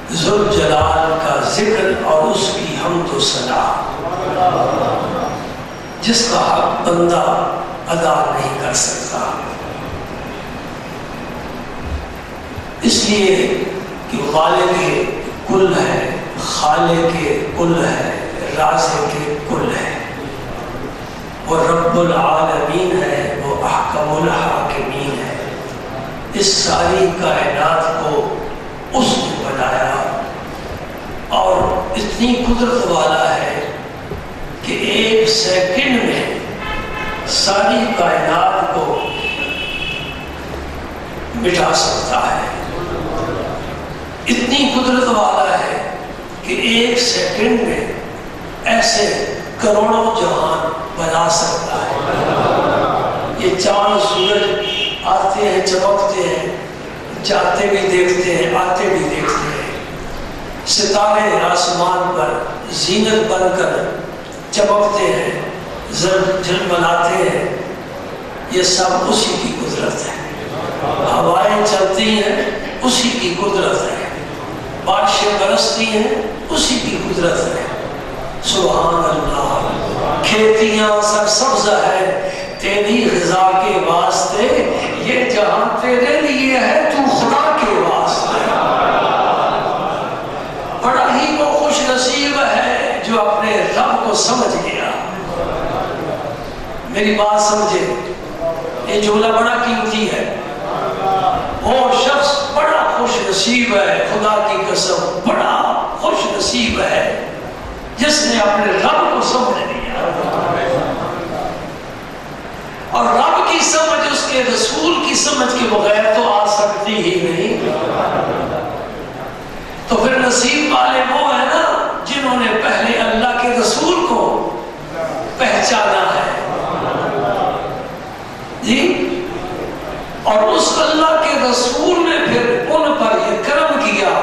ذوالجلال کا ذکر اور اس کی حمد و ثنا جس کا حق بندہ ادا نہیں کر سکتا، اس لیے کہ خالق کل ہے، خالق کل ہے، رازق کل ہے، وہ رب العالمین ہے، وہ احکم الحاکمین ہے۔ اس ساری کائنات کو اس نے بنایا اور اتنی قدرت والا ہے کہ ایک سیکنڈ میں ساری کائنات کو مٹا سکتا ہے، اتنی قدرت والا ہے کہ ایک سیکنڈ میں ایسے کروڑوں جہان بنا سکتا ہے۔ یہ چاند سورج آتے ہیں، چمکتے ہیں، جاتے بھی دیکھتے ہیں، آتے بھی دیکھتے ہیں، ستارے آسمان پر زینت بن کر چمکتے ہیں، جھلملاتے ہیں، یہ سب اسی کی قدرت ہے۔ ہوائیں چلتی ہیں، اسی کی قدرت ہے، بارشیں برستی ہیں، اسی کی قدرت ہے۔ سبحان اللہ، کھیتیاں سرسبز ہے تیری غذا کے واسطے، یہ جہاں تیرے لیے ہے، تو خدا کے واسطے۔ بڑا ہی وہ خوش نصیب ہے جو اپنے رب کو سمجھ گیا۔ میری بات سمجھے، یہ جملہ بڑا قیمتی ہے۔ وہ شخص بڑا خوش نصیب ہے، خدا کی قسم بڑا خوش نصیب ہے جس نے اپنے رب کو سمجھ لیا، اور رب کی سمجھ اس کے رسول کی سمجھ کے بغیر تو آ سکتی ہی نہیں۔ تو پھر نصیب والے وہ ہیں نا جنہوں نے پہلے اللہ کے رسول کو پہچانا ہے جی، اور اس اللہ کے رسول نے پھر ان پر یہ کرم کیا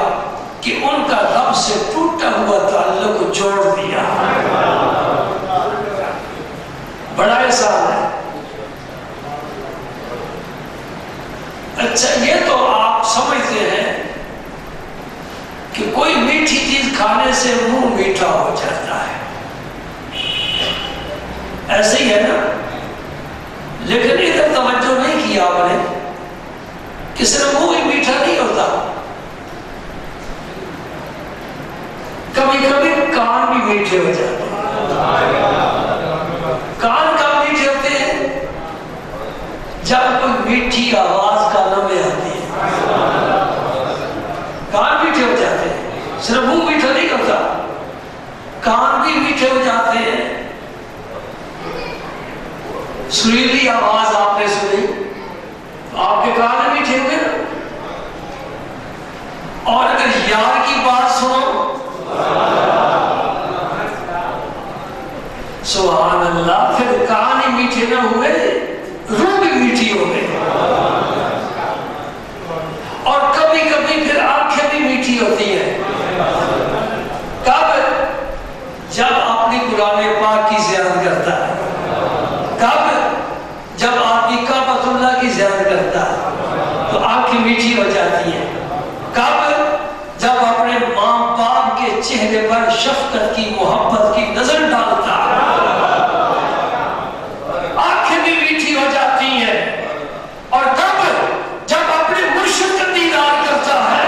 کہ ان کا رب سے ٹوٹا ہوا تعلق جوڑ دیا۔ بڑا احسان ہے۔ اچھا، یہ تو آپ سمجھتے ہیں کہ کوئی میٹھی چیز کھانے سے منہ میٹھا ہو جاتا ہے، ایسے ہی ہے نا، لیکن ادھر توجہ نہیں کیا آپ نے کہ صرف منہ ہی میٹھا نہیں ہوتا، کبھی کبھی کان بھی میٹھے ہو جاتے ہیں۔ کان کب میٹھے ہوتے ہیں؟ جب کوئی میٹھی آواز کانوں میں آتی ہے، کان میٹھے ہو جاتے ہیں، صرف منہ میٹھا نہیں ہوتا، کان بھی میٹھے ہو جاتے ہیں۔ سریلی آواز آپ نے سنی، آپ کے کان میٹھے ہوئے نا، اور اگر یار کی بات سنو، سبحان اللہ، پھر کان ہی میٹھے نہ ہوئے، روح بھی میٹھی ہو گئی، اور کبھی کبھی پھر آنکھیں بھی میٹھی ہوتی ہیں۔ کب؟ جب اپنی قرآن پاک کی زیارت کرتا ہے۔ کب؟ جب آدمی کعبۃ اللہ کی زیارت کرتا ہے تو آنکھیں میٹھی ہو جاتی ہیں۔ کب؟ جب اپنے ماں باپ کے چہرے پر شفقت کی، محبت کی نظر ڈالتا ہے، آنکھیں بھی میٹھی ہو جاتی ہیں۔ اور کب؟ جب اپنے مرشد کا دیدار کرتا ہے،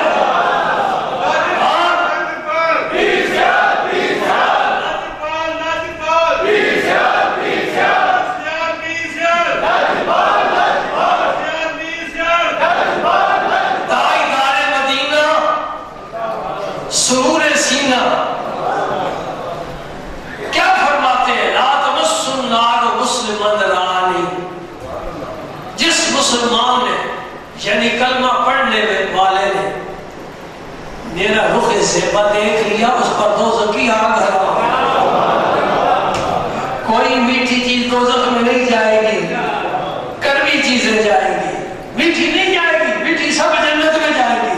سرور سینہ کیا فرماتے ہیں؟ لا تمس النار مسلمن رانی، جس مسلمان نے یعنی کلمہ پڑھنے والے نے میرا رخ زیبا دیکھ لیا، اس پر دوزخ کی آگ حرام۔ کوئی میٹھی چیز دوزخ میں نہیں جائے گی، کڑوی چیزیں جائیں گی، میٹھی نہیں جائے گی، میٹھی سب جنت میں جائے گی۔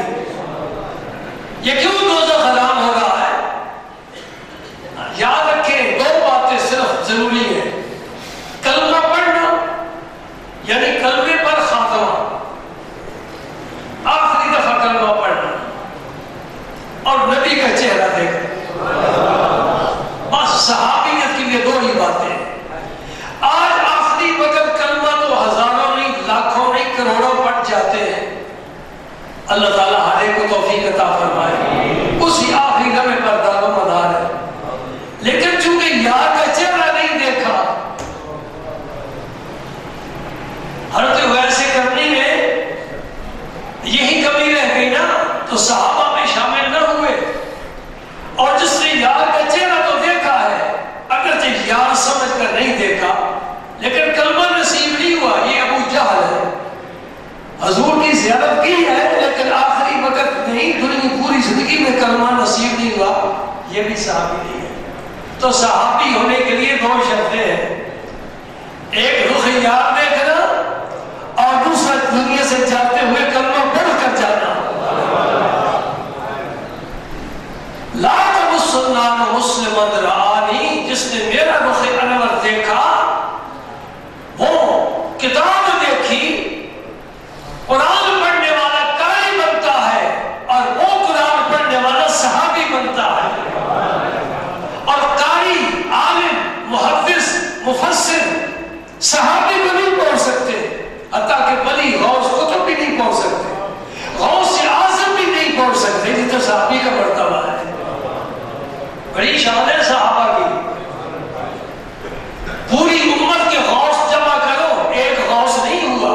یہ کیوں دوزخ حرام ہو رہا ہے؟ یاد رکھیں، دو باتیں صرف ضروری ہیں، کلمہ پڑھنا یعنی کلمے پر خاتمہ، آخری دفعہ کلمہ پڑھنا، اور اللہ تعالیٰ ہر ایک کو توفیق عطا فرمائے. اسی آخری لمحے پر دار و مدار ہے. لیکن چونکہ یار کا چہرہ نہیں دیکھا، حضرت ویسے کرنی میں یہی کمی رہ گئی نا، تو صحابہ میں شامل نہ ہوئے. اور جس نے یار کا چہرہ تو دیکھا ہے، اگرچہ یار سمجھ کر نہیں دیکھا، لیکن کلمہ نصیب نہیں ہوا، یہ ابو جہل ہے. حضور کی زیارت کی ہے لیکن آخری وقت نہیں، دنیا پوری زندگی میں کلمہ نصیب نہیں ہوا، یہ بھی صحابی نہیں ہے. تو صحابی ہونے کے لیے دو شرطیں ہیں، ایک رخ یار دیکھنا اور دوسرا دنیا سے جاتے ہوئے کلمہ پڑھ کر جانا. لا تمسنان مسلمن رآنی، جس نے میرا رخ انور دیکھا، وہ کتاب دیکھی، قرآن پڑھنے والا قاری بنتا ہے اور وہ قرآن پڑھنے والا صحابی بنتا ہے. اور قاری، عالم، محدث، مفسر صحابی کو نہیں پڑھ سکتے، حتیٰ کہ ولی غوث قطب بھی نہیں پڑھ سکتے، غوث اعظم بھی نہیں پڑھ سکتے، جتنا صحابی کا مرتبہ ہے. بڑی شان ہے صحابہ کی. پوری امت کے غوث جمع کرو، ایک غوث نہیں ہوا.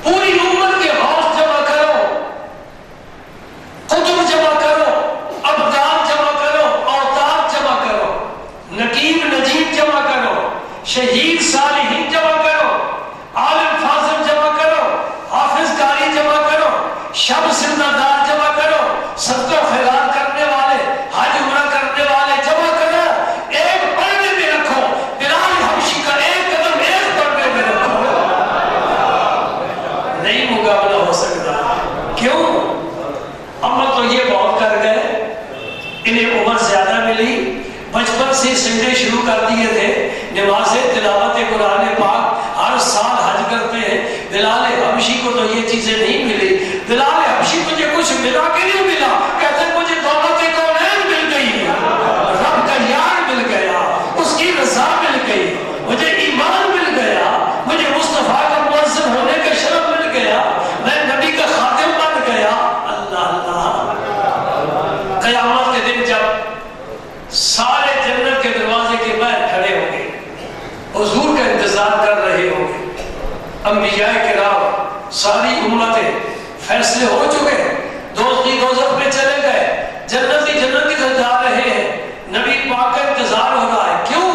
پوری امت کے غوث جمع کرو، قطب جمع کرو، ابدال جمع کرو، اوتاد جمع کرو، نقیب نجیب جمع کرو، شہید صالحین جمع کرو، عالم فاضل جمع کرو، حافظ قاری جمع کرو، شب زندہ دار جمع کرو، صدقہ و خیرات کرنے والے، حج عمرہ کرنے والے جمع کرو، ایک پردے میں رکھو. بلال حبشی کا ایک قدم ایک پردے میں رکھو. نہیں مقابلہ ہو سکتا. کیوں؟ عمل تو یہ بہت کر گئے، انہیں عمر زیادہ ملی، بچپن سے سجدے شروع کر دیے تھے، نمازیں، تلاوت قرآن پاک، ہر سال حج کرتے ہیں. بلال حبشی کو تو یہ چیزیں نہیں ملی. بلال حبشی تجھے کچھ ملا کہ نہیں ملا؟ کہتے ہیں مجھے دولت کونین مل گئی، رب کا یار مل گیا، اس کی رضا مل گئی، مجھے ایمان مل گیا، مجھے مصطفیٰ کا مؤذن ہونے کا شرف مل گیا، میں نبی کا خادم بن گیا. اللہ اللہ. قیامت کے دن جب سارے جنت کے دروازے کے باہر کھڑے ہوں گے، حضور کا انتظار کر رہے ہوں گے، انبیاء کرام، ساری امتیں، فیصلے ہو چکے، دوزخی دوزخ میں چلے گئے، جنتی جنت کی طرف جا رہے ہیں، نبی پاک کا انتظار ہو رہا ہے. کیوں؟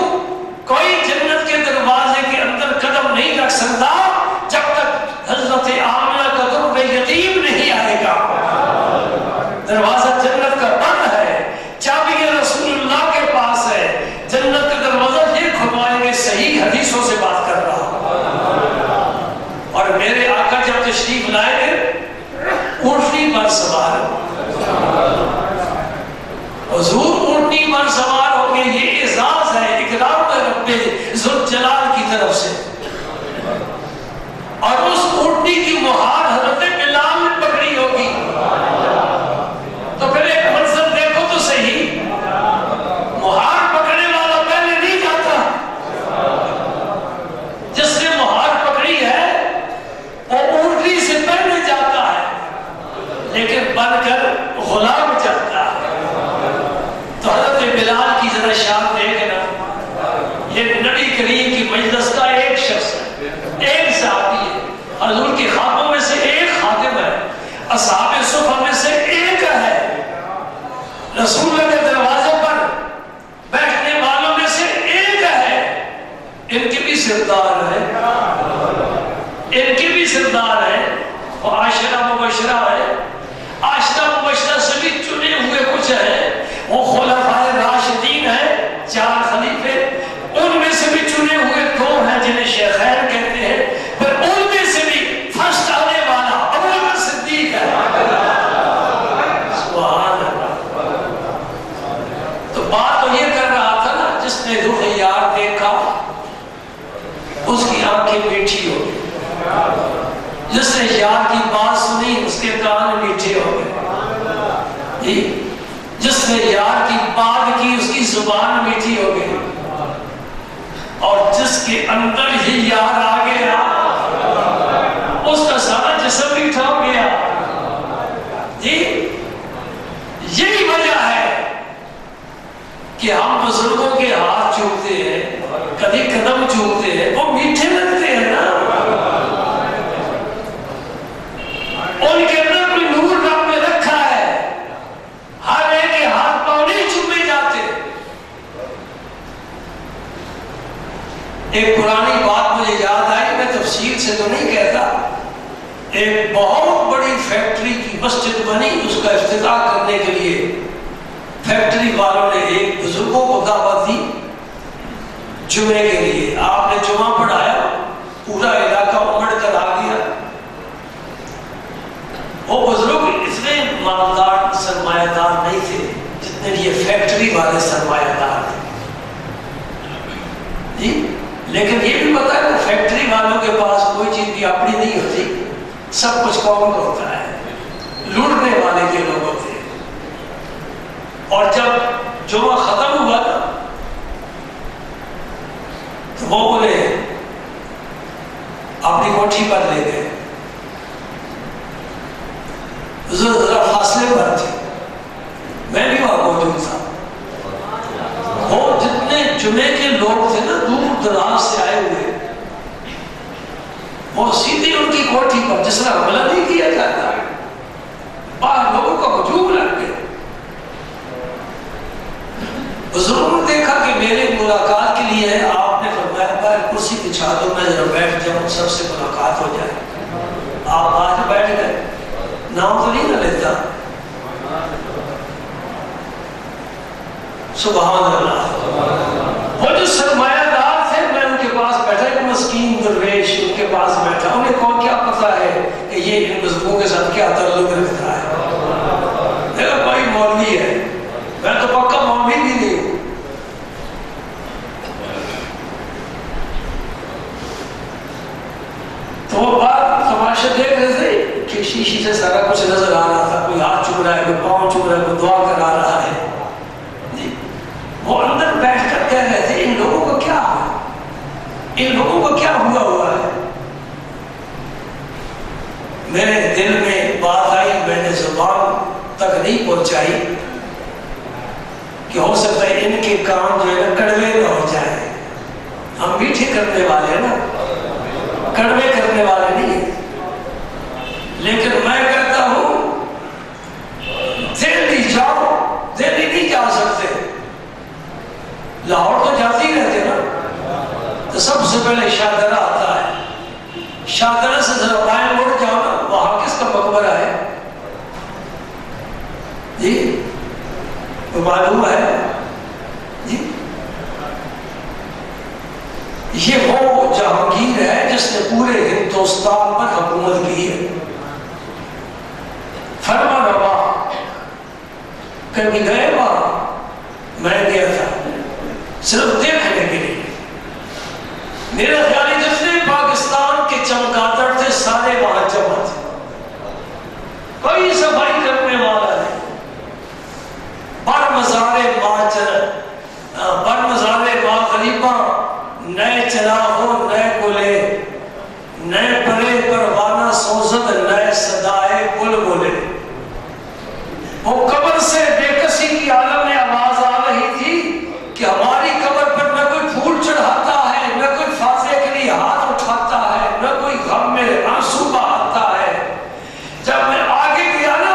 کوئی جنت کے دروازے کے اندر قدم نہیں رکھ سکتا جب تک حضرت آمنہ کا درب یتیم نہیں آئے گا. دروازہ جنت کا بند ہے، چابی رسول اللہ کے پاس ہے. جنت کا دروازہ یہ کھلوائیں گے، صحیح حدیثوں سے بات کر رہا ہوں. اور میرے آقا جب تشریف لائے گے، اونٹنی پر سوار حضور اونٹنی پر سوار ہوں گے. یہ اعزاز ہے، اکرام ہے رب ذوالجلال کی طرف سے. اور اس اونٹنی کی مہار حضرت بلال نے پکڑی ہوگی. تو پھر ایک منظر دیکھو تو صحیح، مہار پکڑنے والا پہلے نہیں جاتا، جس نے مہار پکڑی ہے وہ اونٹنی سے پہلے جاتا ہے، لیکن بن کر غلام چلتا ہے. تو حضرت بلال کی ذرا شان دیکھنا. یہ نبی کریم کی مجلس کا ایک شخص ہے، ایک صحابی ہے، حضور کے خوابوں میں سے ایک خادم ہے، اصحاب صفہ میں سے ایک ہے، رسول اللہ کے دروازے پر بیٹھنے والوں میں سے ایک ہے. ان کے بھی سردار ہے، ان کے بھی سردار ہے. وہ عاشرہ مبشرہ ہے، عاشرہ مبشرہ سے بھی چنے ہوئے کچھ ہیں. وہ خلفائے راشدین ہیں، 4 خلیفے، ان میں سے بھی چنے ہوئے 2 ہیں جنہیں شیخین کہتے ہیں. پھر ان میں سے بھی فرسٹ آنے والا ابوبکر صدیق ہے. سبحان اللہ. تو بات تو یہ کر رہا تھا نا، جس نے رخ یار دیکھا اس کی آنکھیں میٹھی ہو گئی، جس نے یار کی بات سنی اس کے کان میٹھے ہو گئے، جس نے یار کی بات کی اس کی زبان میٹھی ہو گئی، اور جس کے اندر ہی یار آ گیا اس کا سارا جسم میٹھا نبی قدم چومتے ہیں وہ میٹھے لگتے ہیں نا، ان کے اندر کوئی نور رب نے رکھا ہے، ہر ایک کے ہاتھ پاؤں نہیں چومے جاتے۔ ایک پرانی بات مجھے یاد آئی، میں تفصیل سے تو نہیں کہتا، ایک بہت بڑی فیکٹری کی مسجد بنی، اس کا افتتاح کرنے کے لیے فیکٹری والوں نے ایک بزرگوں کو دعوت دی جمعے کے لیے۔ آپ نے جمعہ پڑھایا، پورا علاقہ امڑ کر آ گیا۔ وہ بزرگ اتنے مالدار سرمایہ دار نہیں تھے جتنے یہ فیکٹری والے سرمایہ دار تھے جی، لیکن یہ بھی پتا ہے کہ فیکٹری والوں کے پاس کوئی چیز بھی اپنی نہیں ہوتی، سب کچھ قوم کا ہوتا ہے، لوٹنے والے کے لوگ ہوتے ہیں۔ اور جب جمعہ ختم ہوا نا تو وہ انہیں اپنی کوٹھی پر لے گئے، ذرا فاصلے پر تھے، میں بھی وہاں موجود تھا۔ وہ جتنے جمعے کے لوگ تھے نا دور دراز سے آئے ہوئے، وہ سیدھی ان کی کوٹھی پر جس طرح حملہ نہیں کیا جاتا، باہر لوگوں کا ہجوم لگ گیا۔ بزرگوں نے دیکھا کہ میرے ملاقات کے لیے ہے، آپ نے فرمایا باہر کرسی بچھا دو، میں ذرا بیٹھ جاؤں، سب سے ملاقات ہو جائے۔ آپ آج بیٹھ گئے، نام تو نہیں نہ لیتا، سبحان اللہ۔ وہ جو سرمایہ دار تھے، میں ان کے پاس بیٹھا، ایک مسکین درویش ان کے پاس بیٹھا، انہیں کون کیا پتا ہے کہ یہ ان بزرگوں کے ساتھ کیا تعلق رکھتا ہے۔ میرا بھائی مولوی ہے، میں تو پکا مولوی بھی نہیں ہوں۔ تو وہ بات تماشا دیکھ رہے تھے کہ شیشی سے سارا کچھ نظر آ رہا تھا، کوئی ہاتھ چوم رہا ہے، کوئی پاؤں چوم رہا ہے، کوئی دعا کرا رہا ہے جی۔ وہ اندر بیٹھ کر کہہ رہے تھے ان لوگوں کو کیا ہوا، ان لوگوں کو کیا ہوا ہے۔ میرے دل میں بات آئی، میں نے زبان تک نہیں پہنچائی کہ ہو سکتا ہے ان کے کام جو ہے نا کڑوے نہ ہو جائے۔ ہم میٹھے کرنے والے ہیں نا، کڑوے کرنے والے نہیں ہیں۔ لیکن میں کہتا ہوں دہلی جاؤ، دہلی نہیں جا سکتے، لاہور تو جاتے ہی رہتے نا، تو سب سے پہلے شاہدرہ آتا ہے، شاہدرہ سے ذرا بائیں مڑ جاؤ نا، وہاں کس کا مقبرہ ہے جی، تو معلوم ہے جی، یہ وہ جہانگیر ہے جس نے پورے ہندوستان پر حکومت کی ہے۔ فرما روا کبھی گئے وہاں؟ میں گیا تھا صرف دیکھنے کے لیے۔ میرا خیال ہے جتنے پاکستان کے چمگادڑ تھے سارے وہاں جمع تھے، کوئی صفائی کرنے والا نہیں۔ بر مزار ماں غریبہ، نئے چلا ہو نئے گلے، نئے پرے پروانہ سوزد، نئے صدائے بل بولے۔ وہ قبر سے بے کسی کی عالم میں آواز آ رہی تھی کہ ہماری قبر پر نہ کوئی پھول چڑھاتا ہے، نہ کوئی فاتحے کے لیے ہاتھ اٹھاتا ہے، نہ کوئی غم میں آنسو بہاتا ہے۔ جب میں آگے گیا نا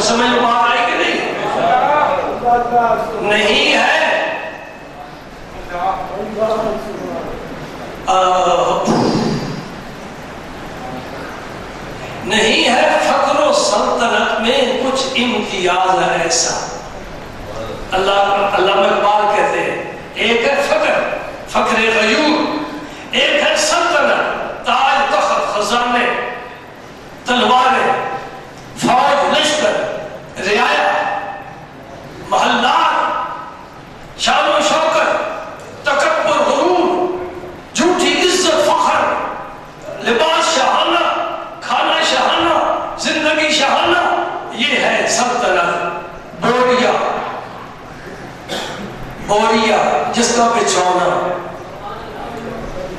سمجھ میں آ رہی کہ نہیں؟ نہیں ہے فقر و سلطنت میں کچھ امتیاز ایسا. اللہ اقبال کہتے ہیں ایک ہے فقر غیور، ایک ہے سلطنت، تاج تخت خزانے تلواریں فوج لشکر رعایا محلات شان و شوکت تکبر غرور جھوٹی عزت فخر لباس شاہانہ کھانا شاہانہ زندگی شاہانہ. یہ ہے سلطنت. بوریا جس کا بچھونا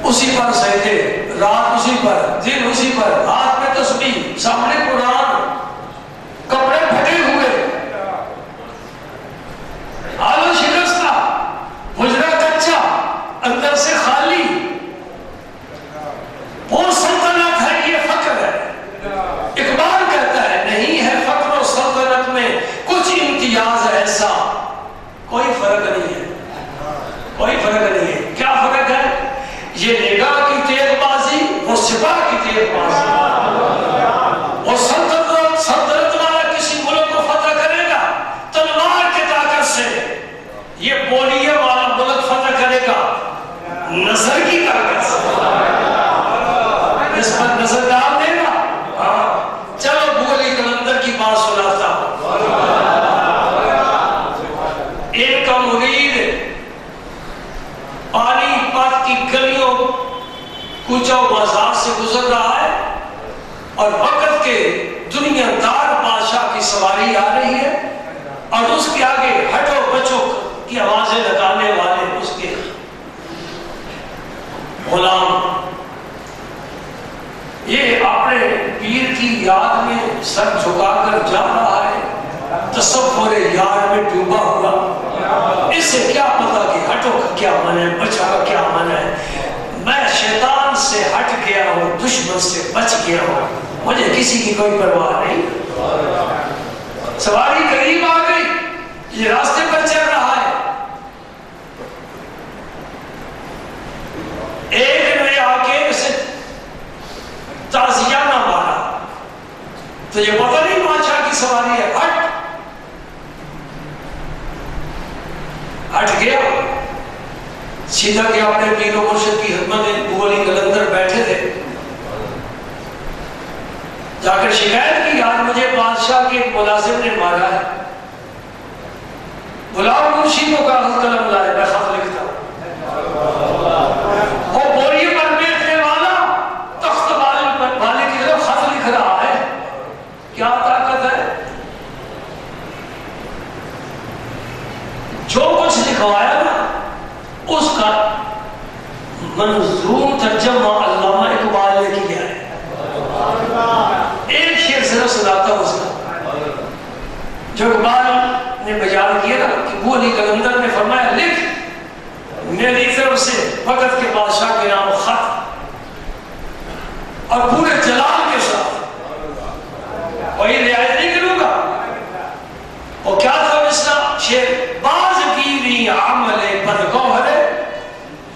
اسی پر سجدے، رات اسی پر، دن اسی پر، ہاتھ میں تسبیح، سامنے قرآن، کپڑے پھٹے ہوئے، آلو شکستہ، حجرہ کچا، اندر سے خالی. وہ سلطنت ہے، یہ فقر ہے. اقبال کہتا ہے نہیں ہے فقر و سلطنت میں کچھ امتیاز ایسا. کوئی فرق نہیں ہے، کوئی فرق نہیں ہے. کیا فرق ہے؟ یہ نگاہ کی تیز بازی، وہ سپاہ کی تیز بازی. وہ سلطنت والا کسی ملک کو فتح کرے گا تلوار کی طاقت سے، یہ بولیے والا ملک فتح کرے گا نظر کی طاقت سے. اس پر نظر ڈال دے گا. چلو بولی کلندر کی بات سناتا ہوں. ایک کا مرید پانی پت کی گلیوں کوچہ بازار سے گزر رہا ہے اور وقت کے دنیا دار بادشاہ کی سواری آ رہی ہے اور اس کے آگے ہٹو بچو کی آوازیں لگانے والے اس کے غلام. یہ اپنے پیر کی یاد میں سر جھکا کر جا رہا ہے، تصور یار میں ڈوبا ہوا. اس سے کیا پتا کہ ہٹو کا کیا معنی ہے، بچا کا کیا معنی ہے. میں شیطان سے ہٹ گیا ہوں، دشمن سے بچ گیا ہوں، مجھے کسی کی کوئی پرواہ نہیں. سواری قریب آ گئی، یہ راستے پر چل رہا ہے. ایک نے آ کے اسے تازیہ نہ مارا تو یہ پتہ نہیں بادشاہ کی سواری ہے. ہٹ گیا، سیدھا گیا اپنے پیر و مرشد کی خدمت میں. ابو علی قلندر بیٹھے تھے، جا کر شکایت کی یار مجھے بادشاہ کے ملازم نے مارا ہے، بلاؤ منشی کو کاغذ قلم لائے، میں خط لکھتا ہوں. وہ بوری پر بیٹھنے والا تخت والے کی طرف خط لکھ رہا ہے. کیا طاقت ہے؟ جو کچھ لکھوایا نا اس کا منظور ترجمہ علامہ اقبال نے کیا ہے. ایک شعر صرف سناتا ہوں اس کا جو اقبال نے بیان کیا نا کہ ابو علی قلندر نے فرمایا لکھ میری طرف سے وقت کے بادشاہ کے نام خط اور پورے جلال کے ساتھ، کوئی رعایت نہیں کروں گا. اور کیا تھا مسئلہ شعر؟ باز گیری عمل بدگوہر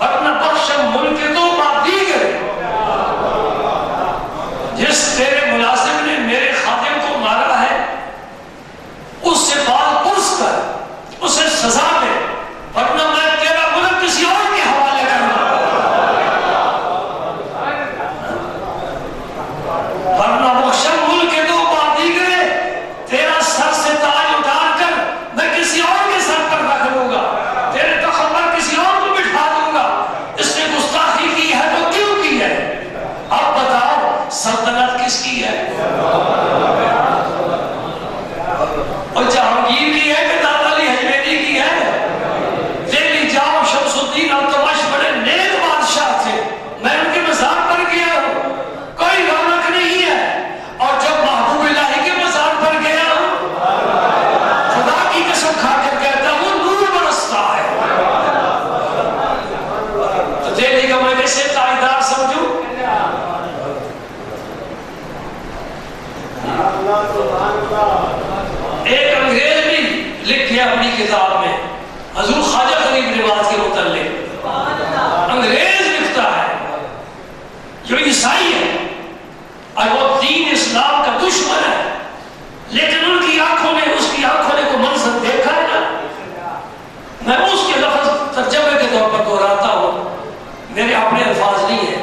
ورنہ بخشم ملک تو بادیگر. جس تیرے ملازم نے میرے خادم کو مارا ہے اس سے بات پرس کر اسے سزا دے، ورنہ میں تیرا ملک کسی اور کے حوالے کروں. ورنہ بخشم ملک تو بادیگر، تیرا سر سے تاج اتار کر میں کسی اور کے سر پر رکھ لوں گا، تیرے تخت پر کسی اور کو بٹھا دوں گا. اس نے گستاخی کی ہے تو کیوں کی ہے؟ اب بتاؤ سلطنت کس کی ہے؟ اور جہانگیر کی ہے کہ دادا علی حجویری کی ہے؟ دہلی جاؤ، شمس الدین التمش بڑے نیک بادشاہ تھے، میں ان کے مزار پر گیا ہوں، کوئی رونق نہیں ہے. اور جب محبوب الہی کے مزار پر گیا ہوں خدا کی قسم کھا کر کہتا ہوں نور برستا ہے. تو دہلی کا میں کیسے تاجدار سمجھوں؟ ایک انگریز بھی لکھے اپنی کتاب میں حضور خواجہ غریب نواز کے متعلق. انگریز لکھتا ہے اپنے الفاظ نہیں ہے،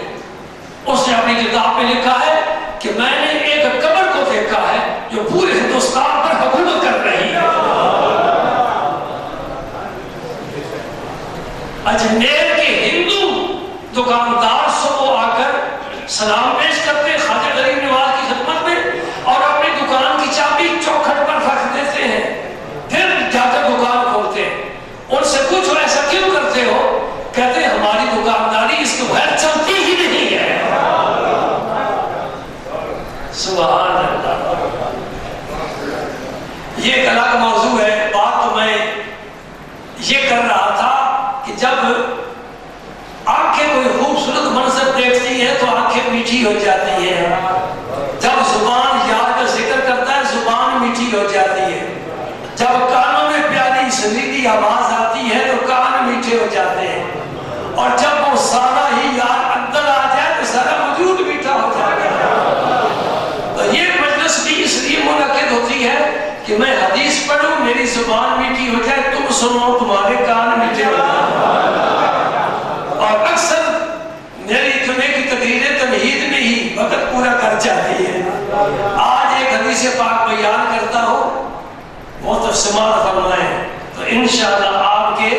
اس نے اپنی کتاب میں لکھا ہے کہ میں نے ایک قبر کو دیکھا ہے جو پورے ہندوستان پر حکومت کر رہی ہے۔ اجمیر کے ہندو دکاندار صبح آ کر سلام پیش کرتے خواجہ غریب نواز کی خدمت میں اور اپنی دکان کی چابی چوکھٹ پر رکھ دیتے ہیں، پھر جا کر دکان کھولتے ہیں۔ ان سے پوچھو ایسا کیوں کرتے ہو؟ کہتے ہیں ہماری دکانداری اس کے بغیر چلتی ہی نہیں ہے۔ سبحان اللہ۔ یہ ایک الگ موضوع ہے۔ بات تو میں یہ کر رہا تھا کہ جب آنکھیں کوئی خوبصورت منظر دیکھتی ہیں تو آنکھیں میٹھی ہو جاتی ہیں، جب زبان یار کا ذکر کرتا ہے زبان میٹھی ہو جاتی ہے، جب کانوں میں پیاری سنیدی آواز آتی ہے تو کان میٹھے ہو جاتے ہیں، اور جب وہ سارا ہی یار اندر آ جائے تو سارا وجود میٹھا ہو جاتا ہے۔ تو یہ مجلس بھی اس لیے منعقد ہوتی ہے کہ میں حدیث پڑھوں، میری زبان میٹھی ہو جائے، تم سنو، تمہارے کان میٹھے ہو جائے۔ اور اکثر میری جمعے کی تقریر تمہید میں ہی وقت پورا کر جاتی ہے۔ آج ایک حدیث پاک بیان کرتا ہوں، وہ تو سماعت فرمائیں تو انشاءاللہ آپ کے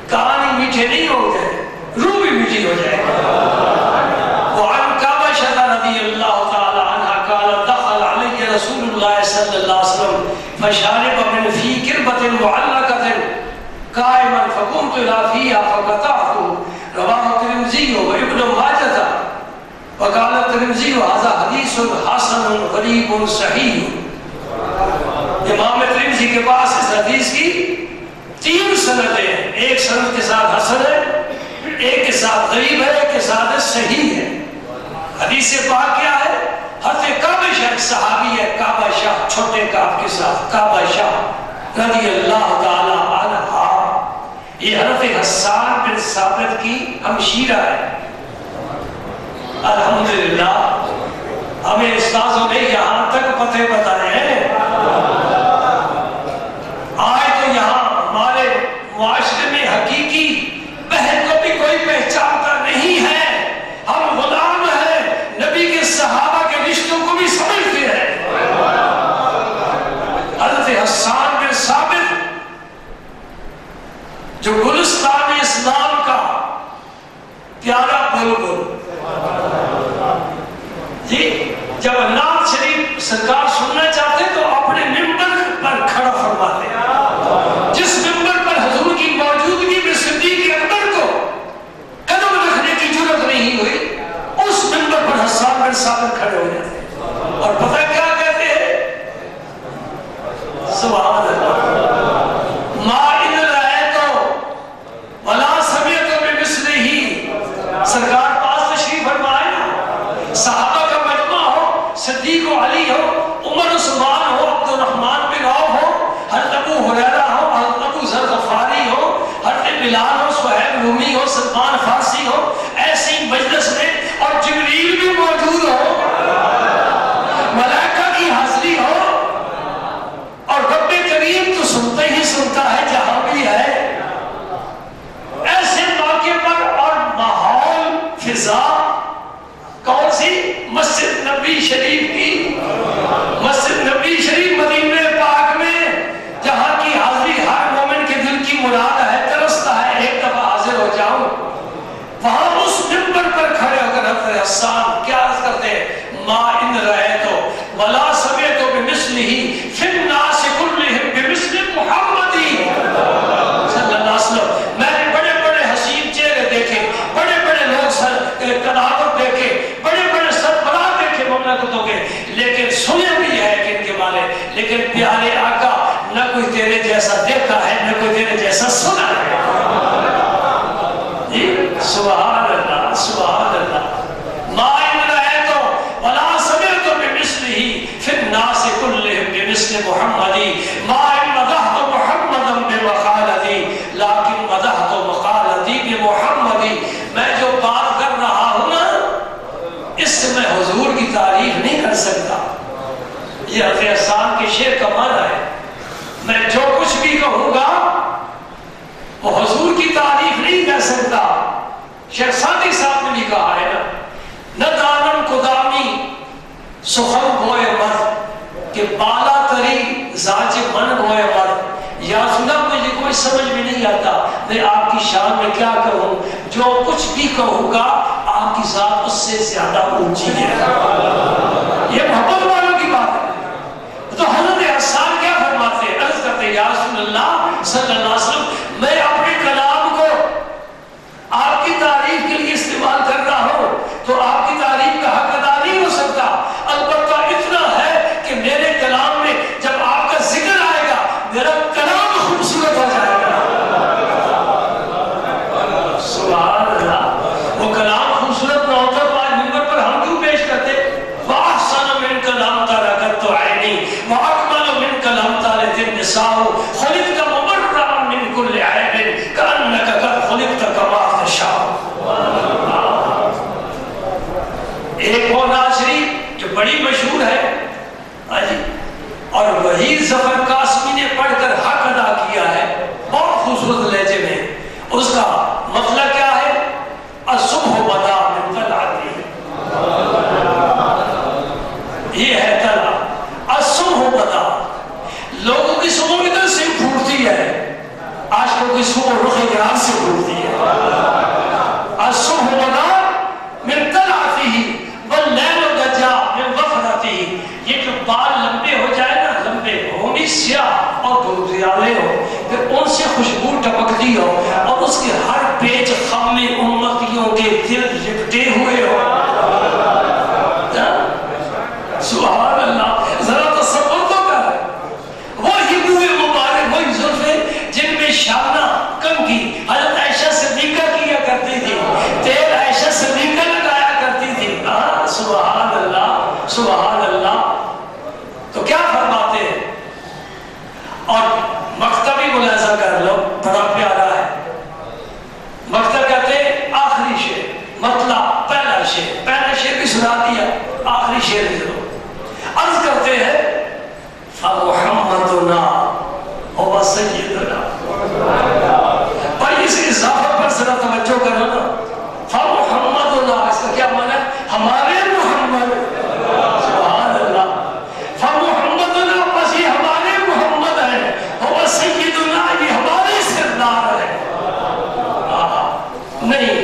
کان ہی میٹھے نہیں ہو گئے، روح بھی میٹھی ہو جائے گا۔ وعن کعبہ رضی اللہ تعالی عنہ قال دخل علی رسول اللہ صلی اللہ علیہ وسلم فشارب من فی کربۃ معلقۃ قائما فقمت الى فيها فقطعته رواه الترمذي وابن ماجه وقال الترمذي هذا حديث حسن غريب صحيح۔ امام ترمذی کے پاس اس حدیث کی 3 سندیں ہیں، ایک سند کے ساتھ حسن ہے، ایک کے ساتھ غریب ہے، ایک کے ساتھ صحیح ہے۔ حدیث پاک کیا ہے؟ حضرت کعبہ شاہ صحابی ہے، کعبہ شاہ چھوٹے کعب کے ساتھ کعبہ شاہ رضی اللہ تعالی عنہ، یہ حضرت حسان بن ثابت کی ہمشیرہ ہے۔ الحمدللہ ہمیں استاذوں نے یہاں تک پتے بتائے ہیں، آج تو یہاں ہمارے معاشرے میں حقیقی بہن کو بھی کوئی پہچانتا نہیں ہے، ہم غلام ہیں، نبی کے صحابہ کے رشتوں کو بھی سمجھتے ہیں۔ حضرت حسان بن ثابت جو گلستان اسلام کا پیارا بلبل، جی جب نعت شریف سرکار سننا چاہتے تو اپنے ممبر پر کھڑا فرماتے ہیں، جس ممبر پر حضور کی موجودگی میں صدیق اکبر کو قدم رکھنے کی جرات نہیں ہوئی، اس ممبر پر حسان بن ثابت کھڑے ہو جاتے ہیں، اور پتہ کیا کہتے ہیں؟ سبحان اللہ، سرکار پاس تشریف فرمائے نا، صحابہ کا مجمع ہو، صدیق و علی ہو، عمر عثمان ہو، عبد الرحمن بن عوف ہو، حضرت ابو ہریرہ ہو، حضرت ابو ذر غفاری ہو، حضرت بلال ہو، صہیب رومی ہو، سلمان فارسی ہو، ایسی مجلس میں اور جبریل بھی موجود ہو، ملائکہ کی حاضری ہو، اور رب کریم تو سنتا ہی سنتا ہے جہاں بھی ہے، ایسے موقع پر اور ماحول فضا کون سی؟ مسجد نبی شریف کی، مسجد نبی شریف مدینہ پاک میں، جہاں کی حاضری ہر مومن کے دل کی مراد ہے، ترستا ہے ایک دفعہ حاضر ہو جاؤں، وہاں اس ممبر پر کھڑے ہو کر حضرت حسان کیا عرض کرتے ہیں؟ ما ان رأیتو ولا سمعتو بمثلہ فی الناس کلہم بمثل محمدی صلی اللہ علیہ وسلم۔ میں نے بڑے بڑے حسین چہرے دیکھے، بڑے بڑے لوگ سر قدامت دیکھے، بڑے بڑے سربراہ دیکھے مملکتوں کے، لیکن سنے بھی ہے کہ ان کے بارے، لیکن پیارے آقا نہ کوئی تیرے جیسا دیکھا ہے، نہ کوئی تیرے جیسا سنا ہے۔ جی سبحان اللہ، سبحان اللہ۔ ما ان رأیتو ولا سمعتو بمثلہ فی الناس کلہم بمثل محمدی ما ان مدحت محمدا بمقالتی لیکن مدحت مقالتی بمحمدی۔ میں جو بات کر رہا ہوں نا، اس سے میں حضور کی تعریف نہیں کر سکتا، یہ حضرت حسان کے شعر کا معنی ہے، میں جو کچھ بھی کہوں گا وہ حضور کی تعریف نہیں کر سکتا، شیخ سعدی صاحب نے بھی کہا ہے نا، نہ دانم قدامی سخن گوئے مرد کہ بالا تری زاج من گوئے مرد، یا سنا مجھے کوئی سمجھ میں نہیں آتا میں آپ کی شان میں کیا کہوں، جو کچھ بھی کہوں گا آپ کی ذات اس سے زیادہ اونچی ہے۔ یہ محبت والوں کی بات ہے۔ تو حضرت حسان کیا فرماتے ہیں، عرض کرتے ہیں یا رسول اللہ صلی اللہ علیہ وسلم میں اپنے کلام کو آپ کی تعریف کے لیے استعمال کر رہا ہوں تو آپ کی تعریف کا حق ادا نہیں ہو سکتا، البتہ اتنا ہے کہ میرے کلام میں جب آپ کا ذکر آئے گا میرا کلام خوبصورت ہو جائے گا۔ سبحان اللہ، وہ کلام خوبصورت نہ ہوتا تو آج منبر پر ہم کیوں پیش کرتے؟ وَأَحْسَنُ مِنْكَ لَمْ تَرَكَتُ عَيْنِي وَأَكْمَلُ مِنْكَ لَمْ تَلِدِ النِّسَاءُ خُلِقْتَ مُبَرَّأً مِنْ كُلِّ عَيْبٍ كَأَنَّكَ قَدْ خُلِقْتَ كَمَا تَشَاءُ۔ ایک وہ نعت شریف جو بڑی مشہور ہے اور وہی ظفر قاسمی نے پڑھ کر حق ادا کیا ہے بہت خوبصورت لہجے میں، اس کا مطلب کیا ہے؟ الصبح بدا من طلعتی، یہ ہے طلع، الصبح بدا، لوگوں کی صبح ادھر سے پھوٹتی ہے، عاشقوں کی صبح رخ گرام سے پھوٹتی ہے۔ الصبح بدا من طلعتی واللیل دجا من ظفرتی، یہ جو بال لمبے ہو جائے نا، لمبے ہوں بھی سیاہ اور گلزیالے ہو، پھر ان سے خوشبو ٹپکتی ہو اور اس کے ہر پیچ خم میں امتیوں کے دل لپٹے ہوئے ہو۔ سبحان اللہ، ذرا تصور تو کر، وہی بوئے مبارک، وہی زلفیں جن میں شانہ کنگھی حضرت عائشہ صدیقہ کیا کرتی تھی، تیل عائشہ صدیقہ لگایا کرتی تھی۔ سبحان اللہ، سبحان اللہ۔ تو کیا فرماتے ہیں؟ اور مکتبی ملاحظہ کر لو، بڑا پیارا ہے۔ مکتب کہتے ہیں آخری شعر، مطلب پہلا شعر بھی سنا دیا، آخری شعر بھی ضرور۔ عرض کرتے ہیں فَمُحَمَّدُنَا هُوَ سَيِّدُنَا، بھائی اس اضافہ پر ذرا توجہ کرو نا، فَمُحَمَّدُنَا اس کا کیا معنی ہے؟ ہمارے محمد، سبحان اللہ، فَمُحَمَّدُنَا بس یہ ہمارے محمد ہیں، هُوَ سَيِّدُنَا یہ ہمارے سردار ہیں۔ نہیں،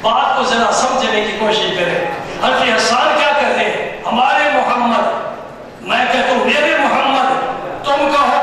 بات کو ذرا سمجھنے کی کوشش کریں۔ حضرت حسان کیا کہتے ہیں؟ ہمارے محمد، میں کہتا ہوں میرے محمد، تم کہو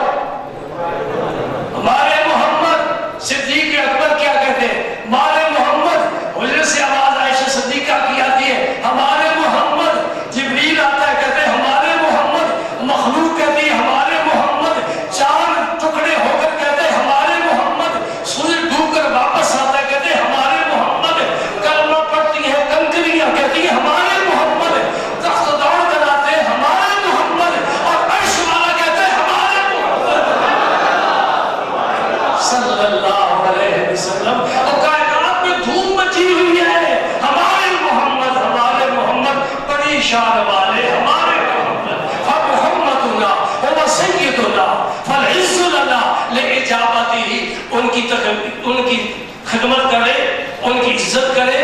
ہمارے محمد۔ صدیق اکبر کیا کہتے ہیں؟ ہمارے محمد۔ حضرت سے آواز عائشہ صدیقہ کی آتی ہے ہمارے محمد۔ جبریل آتا ہے کہتے ہیں ہمارے محمد۔ مخلوق کہتی ہے ہمارے محمد۔ چاند ٹکڑے ہو کر کہتے ہیں ہمارے محمد۔ سورج ڈوب کر واپس آتا ہے کہتے ہیں ہمارے محمد۔ کلمہ پڑھتی ہے کنکریاں کہتی ہیں ہمارے محمد۔ تخت دوڑ کر آتے ہیں ہمارے محمد، اور عرش والا کہتے ہیں ہمارے محمد صلی اللہ علیہ وسلم۔ اور کائنات میں دھوم مچی ہوئی ہے، ہمارے محمد، ہمارے محمد، بڑی شان والے ہمارے محمد۔ فَمُحَمَّدُنَا هُوَ سَيِّدُنَا فَالْعِزُّ لَنَا لِإِجَابَتِهِ، ان کی خدمت کرے، ان کی عزت کرے،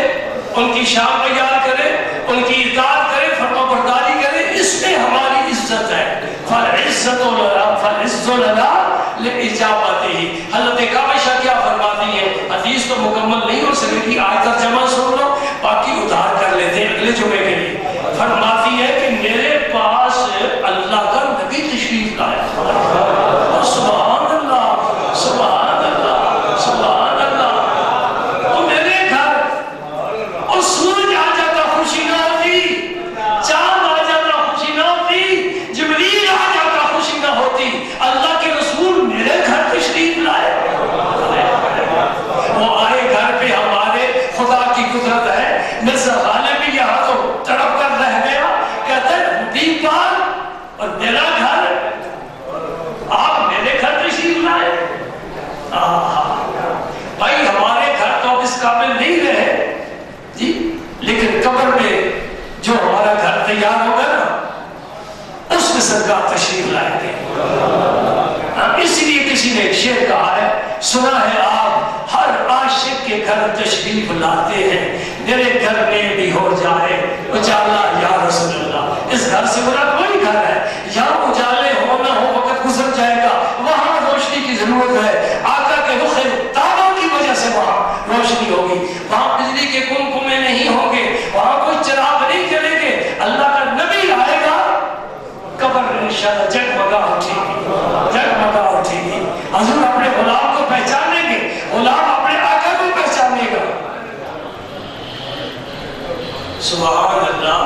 ان کی شان بیان کرے، ان کی اطاعت کرے، فرما برداری کرے، اس میں ہماری عزت ہے۔ فَالْعِزُّ لَنَا لِإِجَابَتِهِ۔ حضرت عائشہ کیا فرماتی ہیں؟ حدیث تو مکمل نہیں ہو سکے گی، آج ترجمہ سن لو، باقی ادھار کر لیتے ہیں اگلے جمعے کے لیے۔ فرماتی ہے کہ میرے پاس اللہ کا نبی تشریف لایا، سبحان اللہ، سبحان اللہ، سبحان اللہ۔ وہ میرے گھر، اور سورج آ جاتا خوشی نہ ہوتی، چاند آ جاتا خوشی نہ ہوتی، جبریل آ جاتا خوشی نہ ہوتی، اللہ کے رسول میرے گھر تشریف لائے۔ وہ آئے گھر پہ، ہمارے خدا کی قدرت ہے۔ مرزا غالب بھی یہاں تو تڑپ کر رہ گیا، کہتے ہیں نبی پاک اور میرا گھر، آپ میرے گھر تشریف لائے۔ بھائی ہمارے گھر تو اب اس قابل نہیں رہے جی، لیکن قبر میں جو ہمارا گھر تیار ہوگا نا، اس میں سرکار تشریف لائیں گے۔ اس لیے کسی نے ایک شعر کہا ہے، سنا ہے آپ ہر عاشق کے گھر تشریف لاتے ہیں. میرے گھر میں بھی ہو جائے اجالا یا رسول اللہ. اس گھر سے مراد وہی گھر ہے یہاں اجالے ہو نہ ہو وقت گزر جائے گا, وہاں روشنی کی ضرورت ہے. آقا کے رخ تابہ کی وجہ سے وہاں روشنی ہوگی, وہاں بجلی کے کنکمے نہیں ہوں گے, وہاں کوئی چراغ نہیں جلیں گے. اللہ کا نبی آئے گا, قبر انشاءاللہ جگمگا اٹھے گی, جگمگا اٹھے گی. حضور اپنے غلام کو پہچانیں گے, غلام اپنے آقا کو پہچانے گا. سبحان اللہ.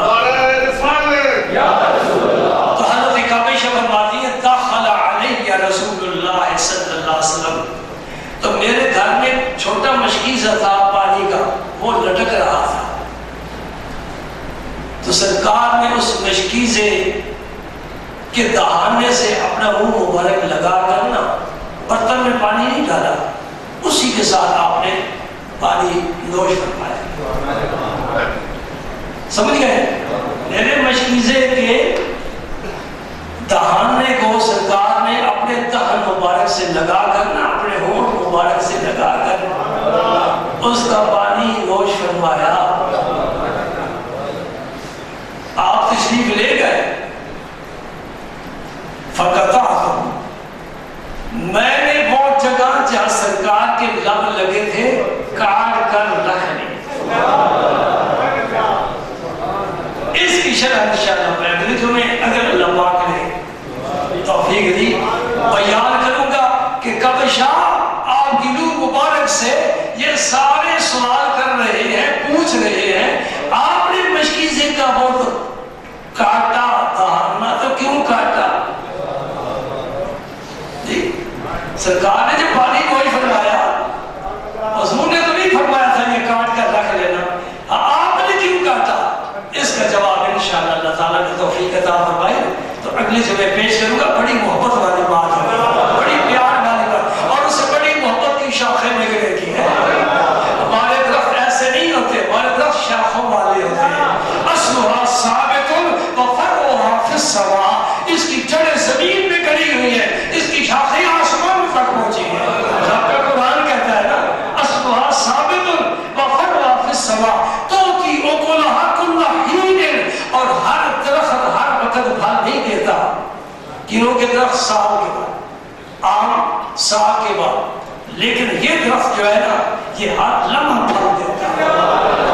تو حضرت کعبہ فرماتی ہے دخل علیہ رسول اللہ صلی اللہ علیہ وسلم. تو میرے گھر میں چھوٹا مشکیزہ تھا پانی کا, وہ لٹک رہا تھا. تو سرکار نے اس مشکیزے کے دہانے سے اپنا منہ مبارک لگا کر نا برتن میں پانی نہیں ڈالا, اسی کے ساتھ آپ نے پانی نوش فرمایا. سمجھ گئے؟ میرے مشکیزے کے دہانے کو سرکار نے اپنے دہن مبارک سے لگا کر نا, اپنے ہونٹ مبارک سے لگا کر اس کا پانی نوش فرمایا. آپ تشریف لے گئے. فقطعتم, میں نے وہ جگہ جہاں سرکار کے لب لگے تھے کاٹ کر رکھ لی. اس کی شرح انشاءاللہ میں اگلے جمعے اگر اللہ پاک نے توفیق دی بیان کروں گا کہ کبشا آپ کی روح مبارک سے یہ سارے سوال کر رہے ہیں, پوچھ رہے ہیں آپ نے مشکیزے کا بہت کاٹا دہانا تو کیوں کاٹا؟ جی سرکار نے جو پانی کوئی فرمایا, حضور نے تو نہیں فرمایا تھا یہ کاٹ کر رکھ لینا, آپ نے کیوں کاٹا؟ اس کا جواب انشاءاللہ اللہ تعالیٰ نے توفیق عطا فرمائے تو اگلی جمعے پیش کروں گا. بڑی محبت والی بات ہے, بڑی پیار والی بات, اور اس سے بڑی محبت کی شاخیں نگلے کی ہے. ہمارے درخت ایسے نہیں ہوتے, ہمارے درخت شاخوں والے ہوتے ہیں. اصلها ثابت وفرعها فی السماء, اس کی جڑیں زمین میں گڑی ہوئی ہیں, اس کی شاخیں آسمان تک پہنچی ہیں. رب کا قرآن کہتا ہے نا اصلها ثابت وفرعها فی السماء تؤتی اکلها کل حین, اور ہر درخت ہر وقت پھل نہیں دیتا. کنوں کے درخت سال کے بعد, آم سال کے بعد, لیکن یہ درخت جو ہے نا یہ ہر لمحہ پھل دیتا ہے,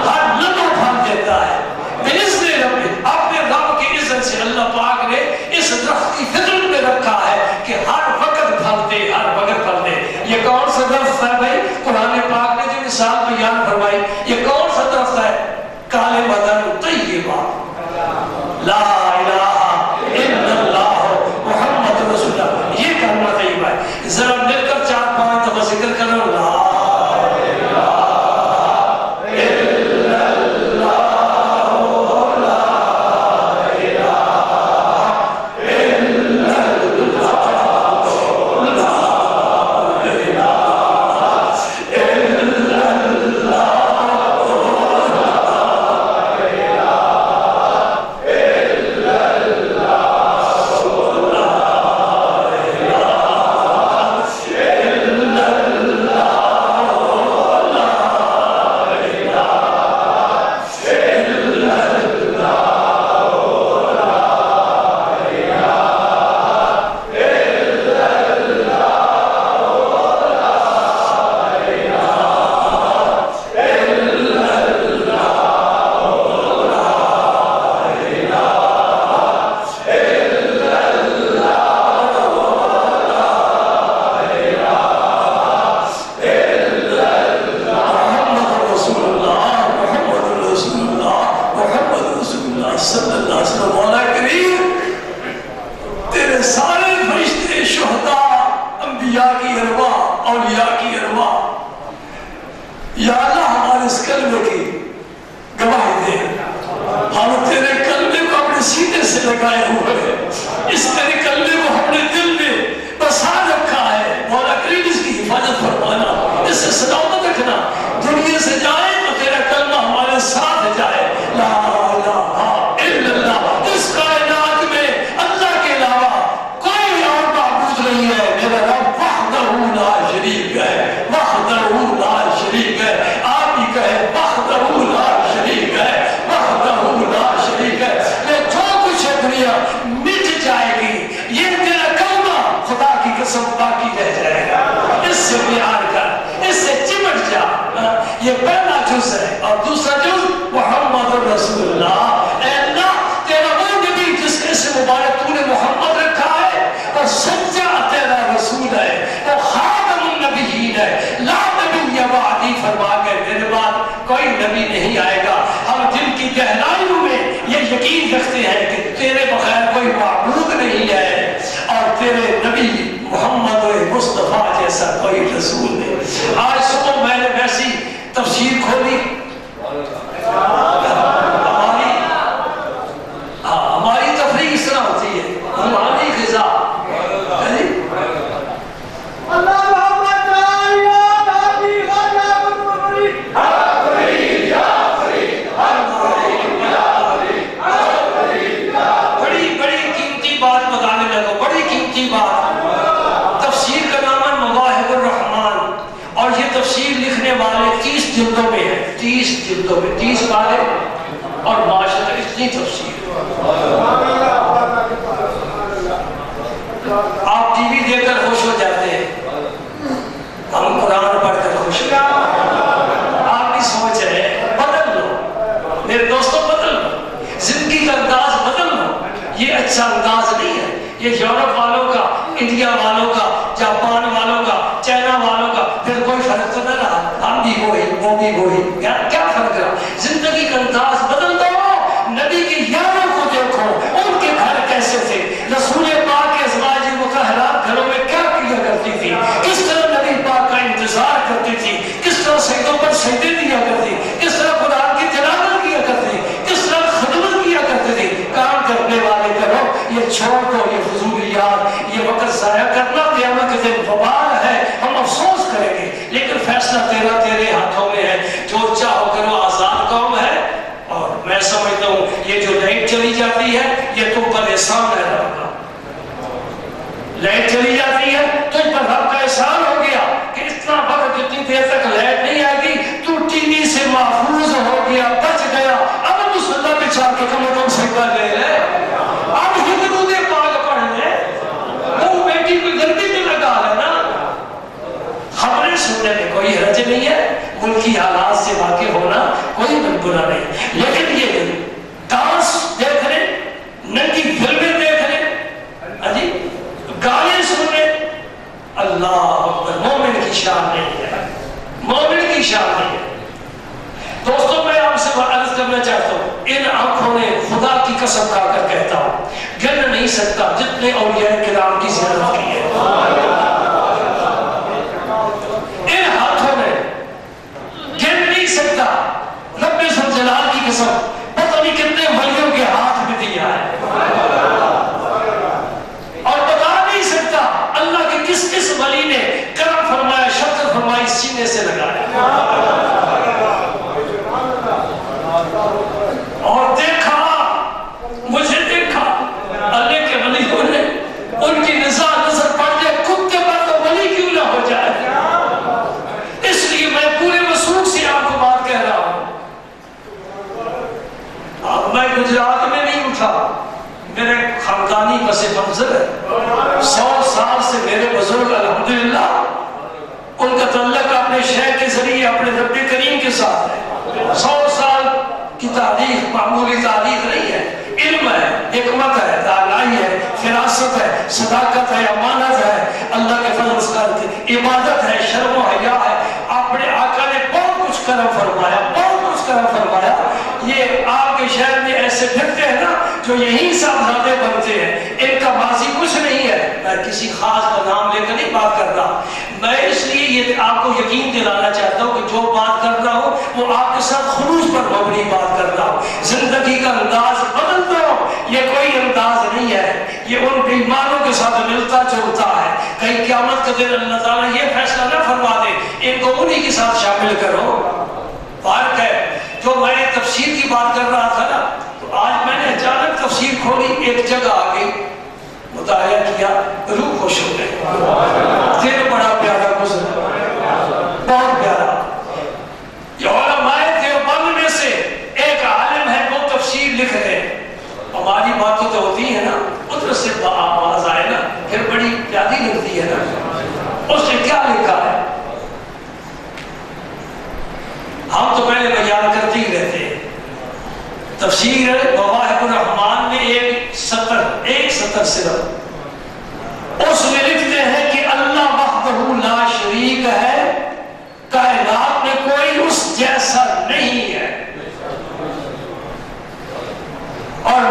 ہر لمحہ پھل دیتا ہے. بِإِذْنِ رَبِّ, اپنے رب کی عزت سے اللہ پاک نے اس درخت کی فطرت میں رکھا ہے کہ ہر وقت پھل دے, ہر وقت پھل دے. یہ کون سا درخت ہے بھائی؟ قرآن پاک نے جو مثال بیان فرمائی, یہ کون سا درخت ہے؟ کالے بدن طیبہ لا الہ الا اللہ محمد رسول اللہ, یہ کلمہ طیبہ ہے. ذرا مل کر 4-5 دفعہ ذکر کرو, لا لگائے ہوئے ہیں. اس میرے کلمے کو ہم نے دل میں بسا رکھا ہے. مولا کریم اس کی حفاظت فرمانا, اس سے سلامت رکھنا. دنیا سے جائے تو تیرا کلمہ ہمارے ساتھ جائے. لا الہ الا اللہ. اس کائنات میں اللہ کے علاوہ کوئی اور معبود نہیں ہے. میرا رب وحدہ لا شریک ہے, وحدہ لا یقین رکھتے ہیں کہ تیرے بغیر کوئی معبود نہیں ہے اور تیرے نبی محمد مصطفیٰ جیسا کوئی رسول نہیں. آج صبح میں نے ویسی تفسیر کھولی, ہماری تفریح اس طرح ہوتی ہے, روحانی غذا. تفسیر لکھنے والے 30 جلدوں میں ہیں, 30 جلدوں میں, 30 والے اور معاشرہ اتنی تفسیر. آپ ٹی وی دیکھ کر خوش ہو جاتے ہیں, ہم قرآن پڑھ کر خوش ہیں. آپ بھی سوچ رہے ہیں بدل لو میرے دوستوں, بدل لو, زندگی کا انداز بدل لو. یہ اچھا انداز نہیں ہے. یہ یورپ والوں کا, انڈیا والوں کا, جاپان والوں کا, چائنا والوں کا, پھر کوئی فرق تو نہ رہا. ہم بھی وہی, وہ بھی وہی, کیا فرق رہا؟ زندگی کا انداز بدل دو. نبی کے یاروں کو دیکھو, ان کے گھر کیسے تھے, رسول پاک کے ازواج مطہرات گھروں میں کیا کیا کرتی تھی, کس طرح نبی پاک کا انتظار کرتی تھی, کس طرح سجدوں پر سجدے دیا کرتی, کس طرح قرآن کی تلاوت کیا کرتی, کس طرح خدمت کیا کرتی تھی. کام کرنے والے کرو, یہ چھوڑ دو یہ فضولیات, یہ وقت ضائع کرنا قیامت کے دن وبال ہے. ہم افسوس کریں گے, لیکن فیصلہ تیرا تیرے ہاتھوں میں ہے. جو چاہو کرو, آزاد قوم ہے. اور میں سمجھتا ہوں یہ جو لائٹ چلی جاتی ہے یہ تم پر احسان ہے رب کا. لائٹ چلی جاتی ہے تجھ پر رب کا احسان ہو گیا کہ اتنا وقت, اتنی دیر تک لائٹ نہیں آئے گی, تو ٹی وی سے محفوظ ہو گیا, بچ گیا. اب مصلی بچھا کے کم از کم سجدہ لے لے. اب ہندو دے پاک پڑھ لے, وہ بیٹی کوئی گندی تو لگا لینا. خبریں سننے میں کوئی حرج نہیں ہے, ملکی حالات سے واقف ہونا کوئی برا نہیں. لیکن یہ ڈانس دیکھ رہے, ننگی فلمیں دیکھ رہے, جی گانے سن رہے, اللہ اکبر, مومن کی شان نہیں ہے, مومن کی شان نہیں ہے. دوستوں میں آپ سے عرض کرنا چاہتا ہوں, ان آنکھوں نے خدا کی قسم کھا کر کہتا ہوں گن نہیں سکتا جتنے اولیاء کرام کی زیارت کی ہے. ان ہاتھوں نے گن نہیں سکتا, رب ذوالجلال کی قسم, پتہ نہیں کتنے ولیوں کے ہاتھ میں دیا ہے, اور بتا نہیں سکتا اللہ کے کس کس ولی نے کرم فرمایا, شفقت فرمائی, سینے سے لگایا. اور دیکھا, مجھے دیکھا اللہ کے ولیوں نے, ان کی نظر پڑ جائے کتے پر تو ولی کیوں نہ ہو جائے. اس لیے میں پورے وثوق سے آپ کو بات کہہ رہا ہوں. اب میں گجرات میں نہیں اٹھا, میرے خاندانی پس منظر ہے. 100 سال سے میرے بزرگ الحمدللہ ان کا تعلق اپنے شیخ کے ذریعے اپنے رب کریم کے ساتھ ہے. 100 سال کی تاریخ معمولی تاریخ نہیں ہے. علم ہے, حکمت ہے, دانائی ہے, فراست ہے, صداقت ہے, امانت ہے, اللہ کے فضل سے عبادت ہے, شرم و حیا ہے. اپنے آقا نے بہت کچھ کرم فرمایا, بہت کچھ کرم فرمایا. یہ آپ کے شہر میں ایسے پھرتے ہیں نا جو یہی صاحبزادے بنتے ہیں, ان کا ماضی کچھ نہیں ہے. میں کسی خاص کا نام لے کر نہیں بات کر رہا, میں اس لیے یہ آپ کو یقین دلانا چاہتا ہوں کہ جو بات کر رہا ہوں وہ آپ کے ساتھ خلوص پر مبنی بات کر رہا ہوں. زندگی کا انداز بدل دو, یہ کوئی انداز نہیں ہے, یہ ان بیماروں کے ساتھ ملتا جلتا ہے. کہیں قیامت کے دن اللہ تعالیٰ یہ فیصلہ نہ فرما دے ان کو انہی کے ساتھ شامل کرو. فرق ہے. جو میں تفسیر کی بات کر رہا تھا نا, تو آج میں نے اچانک تفسیر کھولی, ایک جگہ آ گئی, مطالعہ کیا, روح خوش ہو گئی. دل بڑا پیارا گزرا, بہت پیارا. یہ علماء دیوبند میں سے ایک عالم ہے, وہ تفسیر لکھ رہے ہیں. ہماری باتیں تو ہوتی ہیں نا, ادھر سے آواز آئے نا, پھر بڑی پیاری لگتی ہے نا. اس نے کیا لکھا ہے, ہم تو پہلے بیان کرتے ہی رہتے ہیں. تفسیر مواہب الرحمان میں ایک سطر صرف, اس میں لکھتے ہیں کہ اللہ وحدہ لا شریک ہے, کائنات میں کوئی اس جیسا نہیں ہے, اور